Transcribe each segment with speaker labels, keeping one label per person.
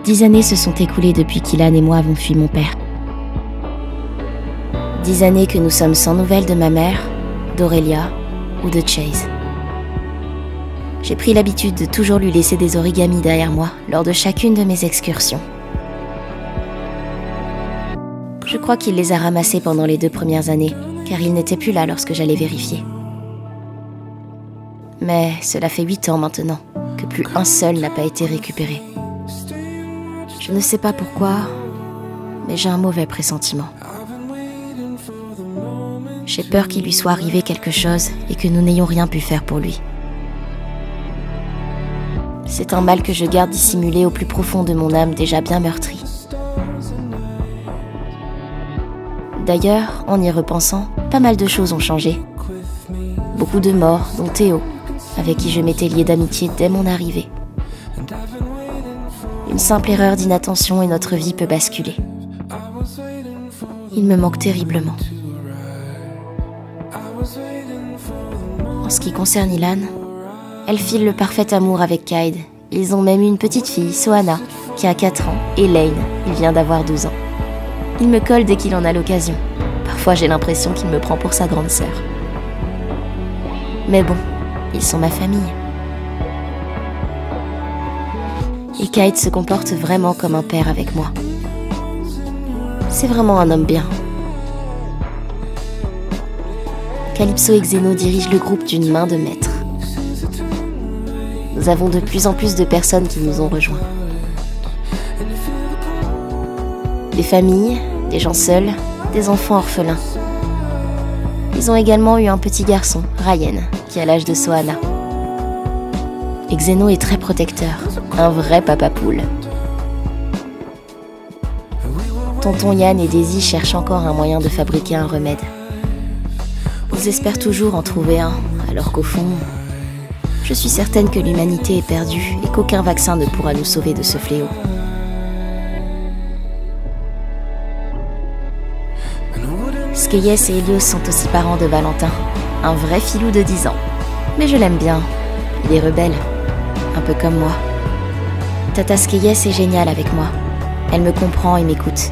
Speaker 1: 10 années se sont écoulées depuis qu'Ilan et moi avons fui mon père. 10 années que nous sommes sans nouvelles de ma mère, d'Aurélia ou de Chase. J'ai pris l'habitude de toujours lui laisser des origamis derrière moi lors de chacune de mes excursions. Je crois qu'il les a ramassés pendant les 2 premières années, car il n'était plus là lorsque j'allais vérifier. Mais cela fait 8 ans maintenant que plus un seul n'a pas été récupéré. Je ne sais pas pourquoi, mais j'ai un mauvais pressentiment. J'ai peur qu'il lui soit arrivé quelque chose et que nous n'ayons rien pu faire pour lui. C'est un mal que je garde dissimulé au plus profond de mon âme déjà bien meurtrie. D'ailleurs, en y repensant, pas mal de choses ont changé. Beaucoup de morts, dont Théo, avec qui je m'étais liée d'amitié dès mon arrivée. Une simple erreur d'inattention et notre vie peut basculer. Il me manque terriblement. En ce qui concerne Ilan, elle file le parfait amour avec Kyle. Ils ont même une petite fille, Sohana, qui a 4 ans, et Lane, il vient d'avoir 12 ans. Il me colle dès qu'il en a l'occasion. Parfois j'ai l'impression qu'il me prend pour sa grande sœur. Mais bon, ils sont ma famille. Et Kyle se comporte vraiment comme un père avec moi. C'est vraiment un homme bien. Calypso et Xeno dirigent le groupe d'une main de maître. Nous avons de plus en plus de personnes qui nous ont rejoints. Des familles, des gens seuls, des enfants orphelins. Ils ont également eu un petit garçon, Ryan, qui a l'âge de Sohana. Et Xeno est très protecteur, un vrai papa poule. Tonton Yann et Daisy cherchent encore un moyen de fabriquer un remède. Ils espèrent toujours en trouver un, alors qu'au fond, je suis certaine que l'humanité est perdue et qu'aucun vaccin ne pourra nous sauver de ce fléau. Skeyes et Helios sont aussi parents de Valentin, un vrai filou de 10 ans. Mais je l'aime bien, il est rebelle, un peu comme moi. Tata Skeyes est géniale avec moi, elle me comprend et m'écoute.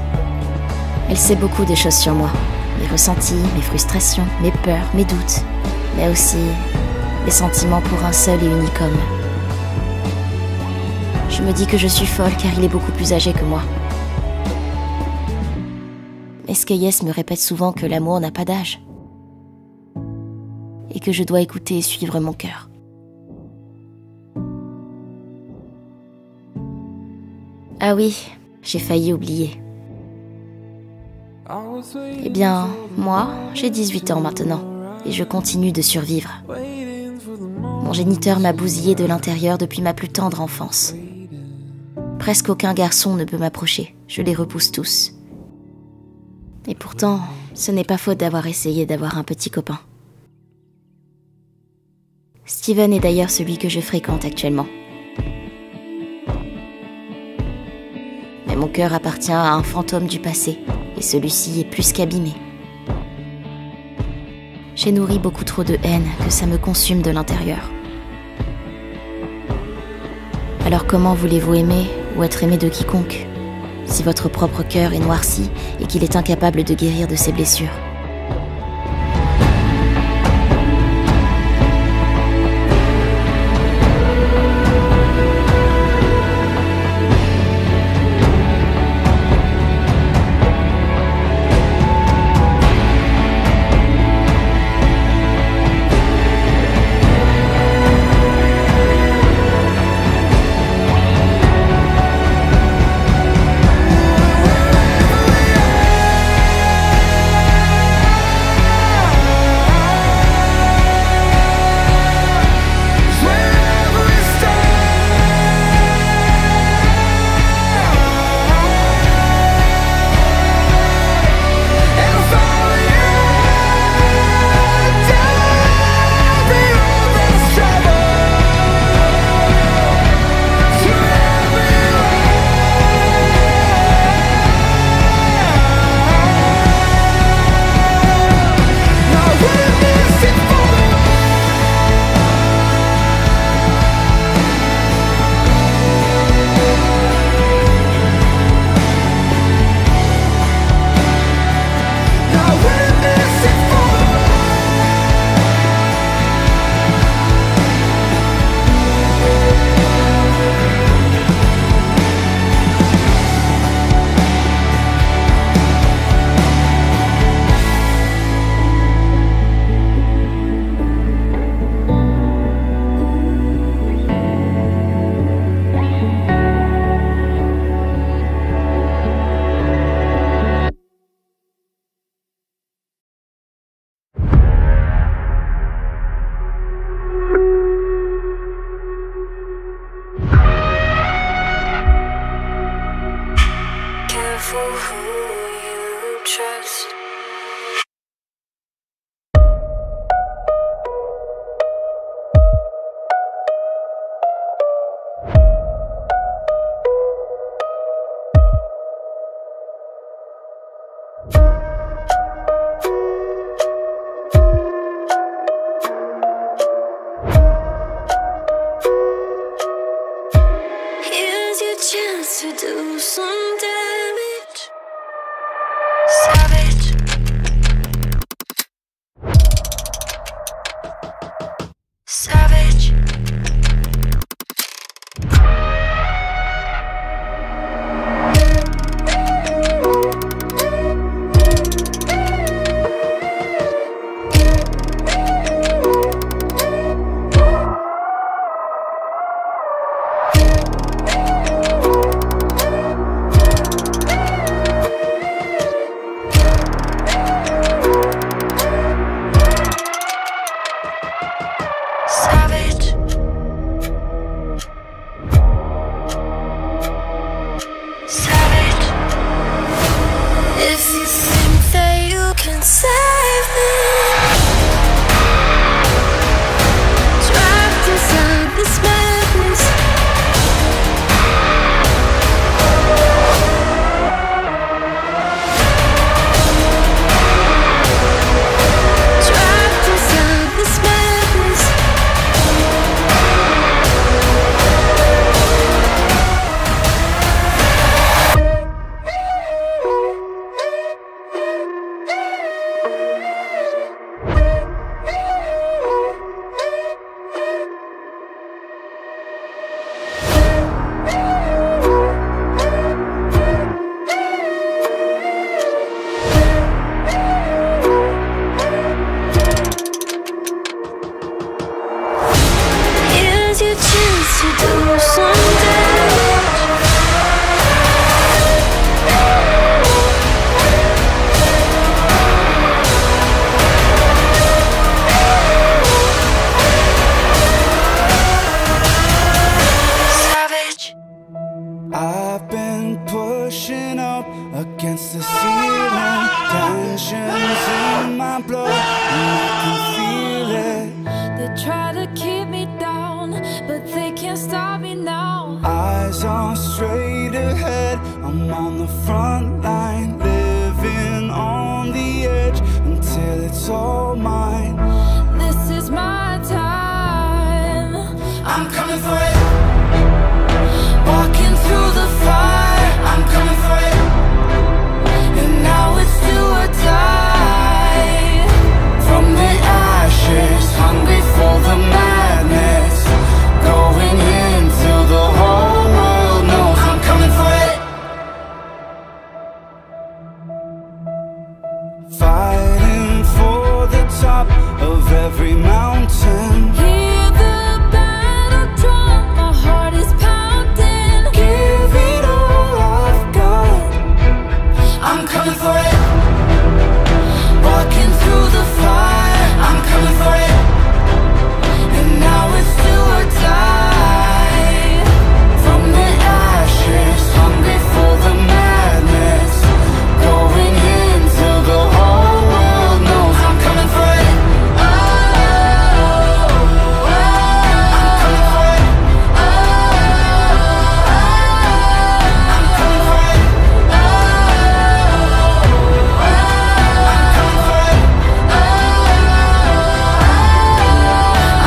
Speaker 1: Elle sait beaucoup de choses sur moi, mes ressentis, mes frustrations, mes peurs, mes doutes, mais aussi les sentiments pour un seul et unique homme. Je me dis que je suis folle car il est beaucoup plus âgé que moi. Mais Skeyes me répète souvent que l'amour n'a pas d'âge. Et que je dois écouter et suivre mon cœur. Ah oui, j'ai failli oublier. Eh bien, moi, j'ai 18 ans maintenant, et je continue de survivre. Mon géniteur m'a bousillé de l'intérieur depuis ma plus tendre enfance. Presque aucun garçon ne peut m'approcher, je les repousse tous. Et pourtant, ce n'est pas faute d'avoir essayé d'avoir un petit copain. Steven est d'ailleurs celui que je fréquente actuellement. Mais mon cœur appartient à un fantôme du passé, et celui-ci est plus qu'abîmé. J'ai nourri beaucoup trop de haine que ça me consume de l'intérieur. Alors comment voulez-vous aimer ou être aimé de quiconque, si votre propre cœur est noirci et qu'il est incapable de guérir de ses blessures?
Speaker 2: chance to do some damage. Savage. Savage. Savage. Savage. If you think that you can save me, trapped inside this madness, trapped inside this madness. Here's your chance to do some damage. Savage.
Speaker 3: I've been pushing up against the ceiling, tensions in my blood, and I can feel it.
Speaker 2: They try to keep me down, but they can't stop me now.
Speaker 3: Eyes on straight ahead, I'm on the front line, living on the edge until it's all mine.
Speaker 2: This is my time.
Speaker 3: I'm coming for it. Walking through the fire, I'm coming for it. And now it's do or die. From the ashes, hungry for the madness, going in till the whole world knows I'm coming for it. Fighting for the top of every mountain.
Speaker 2: Hear the battle drum, my heart is pounding.
Speaker 3: Give it all I've got. I'm coming for it. Walking through the fire, I'm coming for it. And now it's do or die. From the ashes, hungry for the madness, going in till the whole world knows I'm coming for it. I'm coming for it.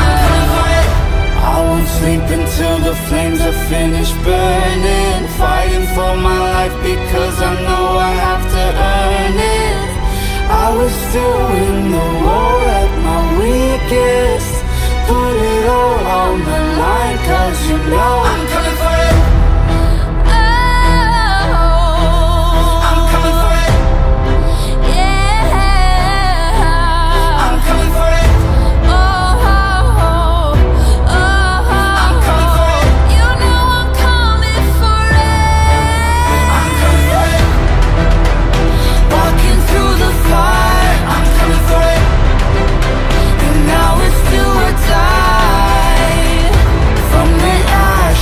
Speaker 3: I'm coming for it. I won't sleep until the flames are finished burning, fighting for my life because I know I have to earn it. I was still in the war at my weakest, put it all on the line cause you know I'm coming for it. I'm coming for it. I'm coming for it. I'm coming for it.
Speaker 2: You know I'm coming for it.
Speaker 3: I'm coming for it. Walking through the fire, I'm coming for it. And now it's do or die. From the ashes,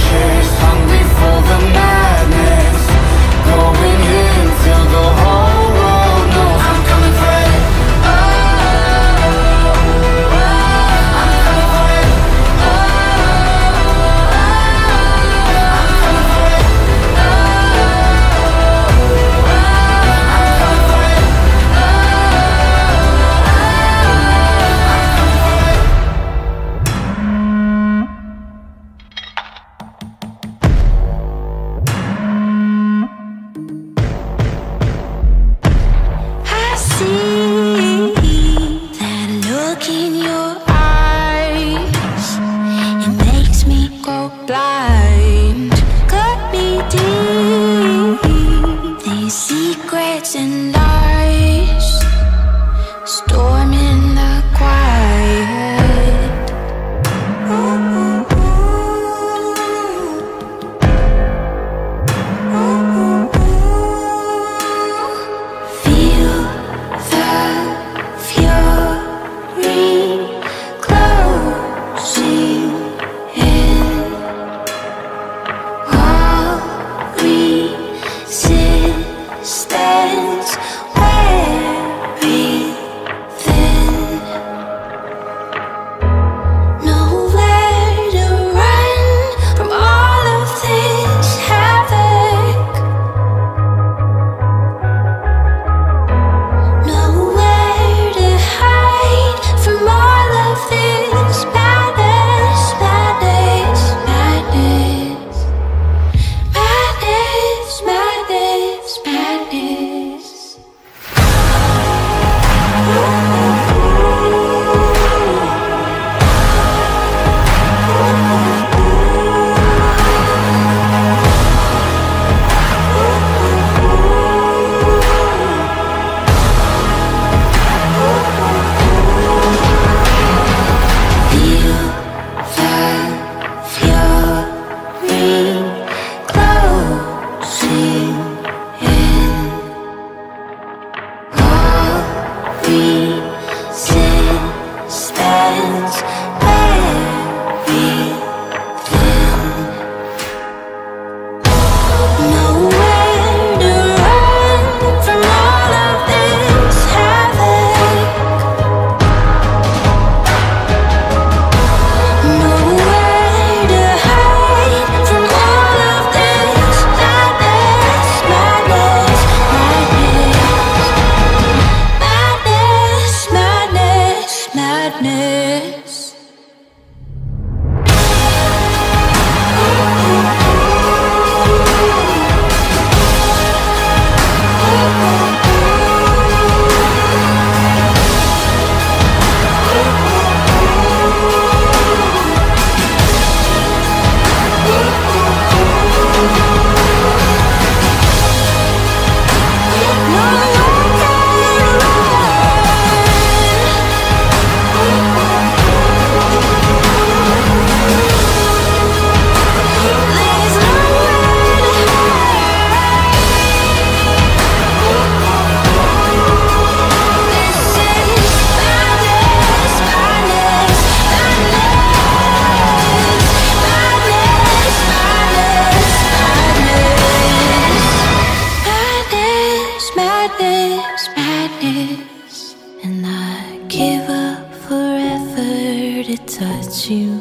Speaker 2: you,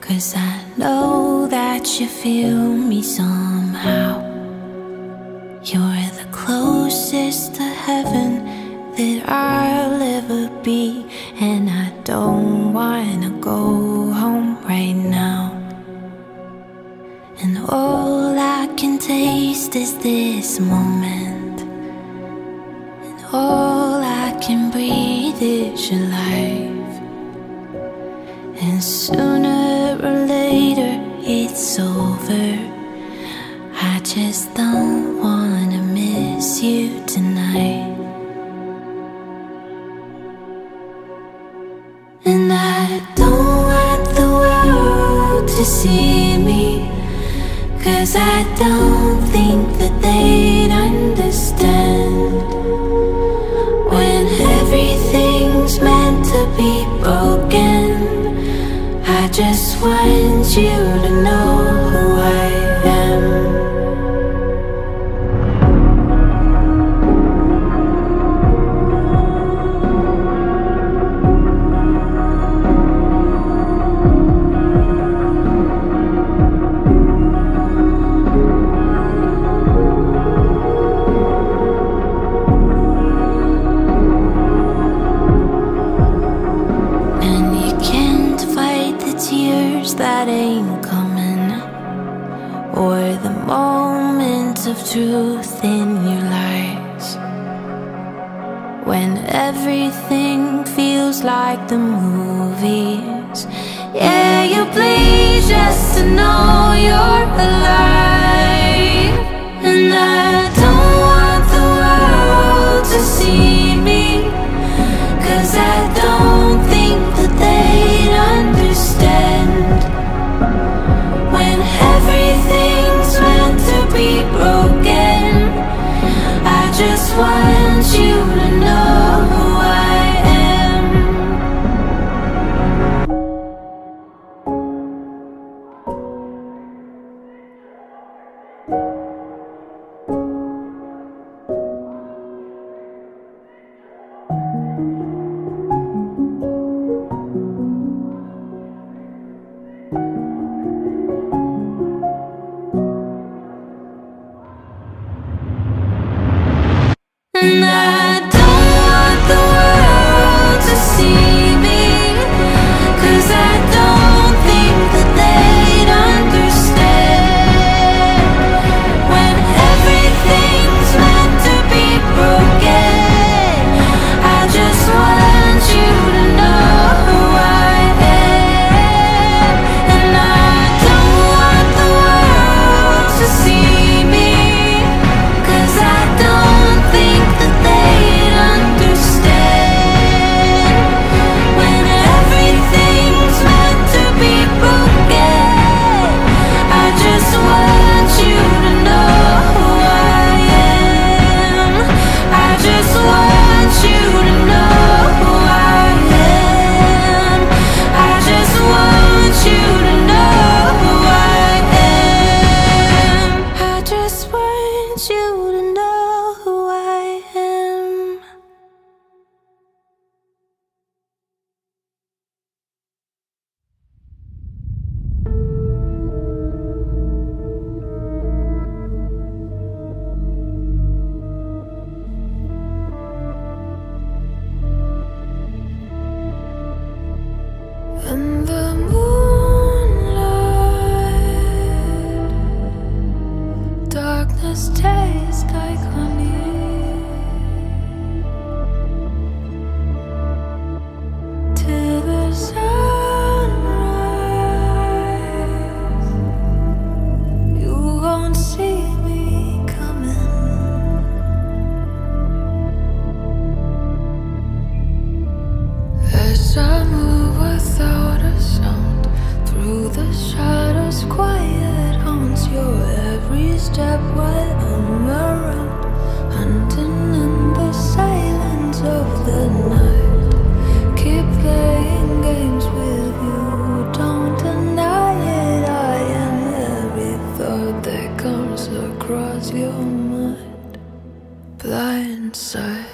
Speaker 2: 'cause I know that you feel me somehow. You're the closest to heaven that I'll ever be, and I don't wanna go home right now. And all I can taste is this moment, and all I can breathe is your life. And sooner or later it's over. I just don't wanna miss you tonight. And I don't want the world to see me, 'cause I don't think that they'd understand. When everything's meant to be broken, I just want you to know who I am. That ain't coming, or the moment of truth in your lies, when everything feels like the movies. Yeah, you bleed just to know you're alive. And I don't want the world to see me, 'cause I don't think that they'd understand. When everything's meant to be broken, I just want you to know who I am. In the moonlight, darkness tastes like honey. Till the sunrise, you won't see me coming. As I move without a sound through the shadows, quiet haunts your every step while I'm around, hunting in the silence of the night. Keep playing games with you, don't deny it. I am every thought that comes across your mind. Blindside.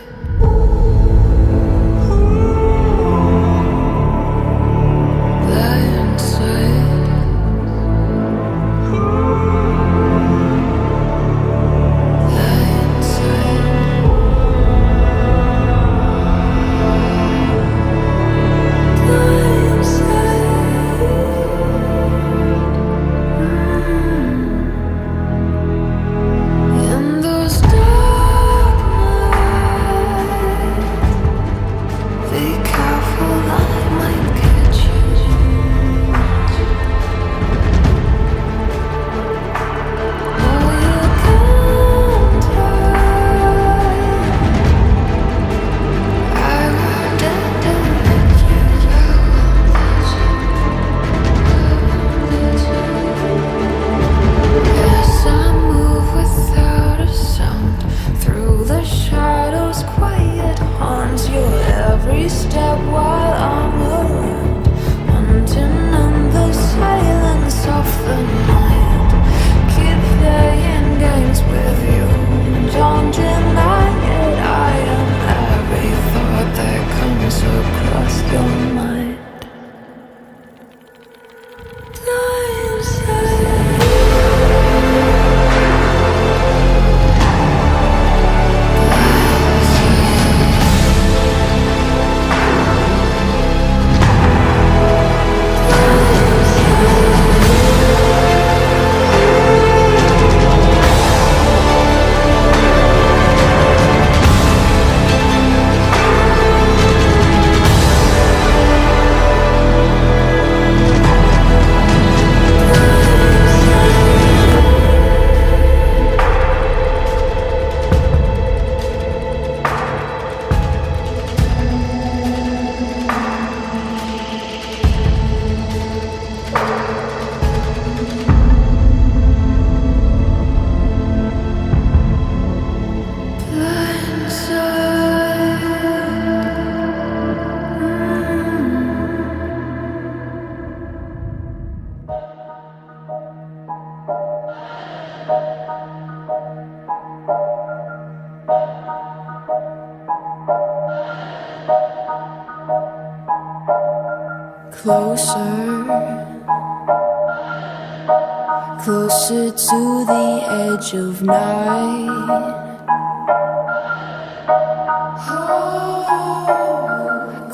Speaker 2: Closer to the edge of night.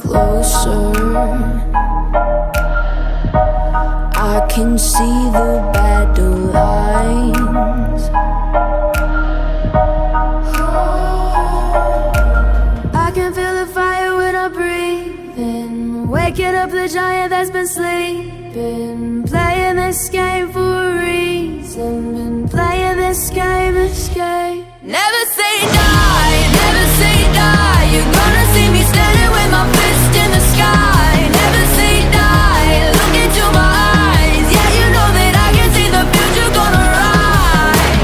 Speaker 2: Closer, I can see the battle lines. I can feel the fire when I'm breathing, waking up the giant that's been sleeping. Playing this game for a reason, been playing this game. Never say die, never say die. You're gonna see me standing with my fist in the sky. Never say die, look into my eyes. Yeah, you know that I can see the future gonna rise.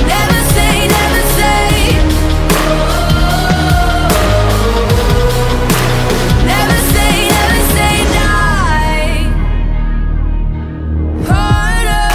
Speaker 2: Never say, never say. Never say die. Harder.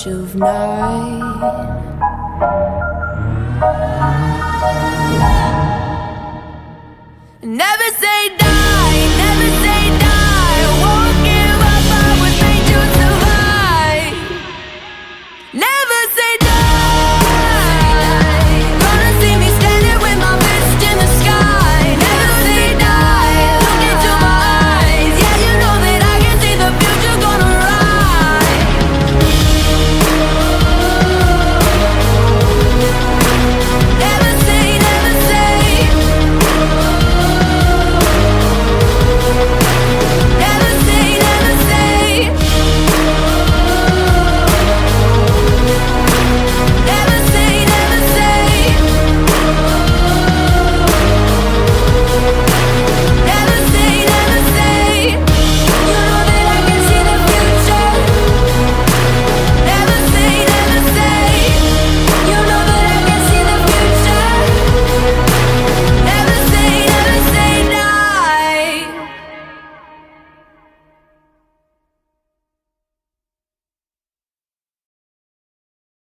Speaker 2: of night.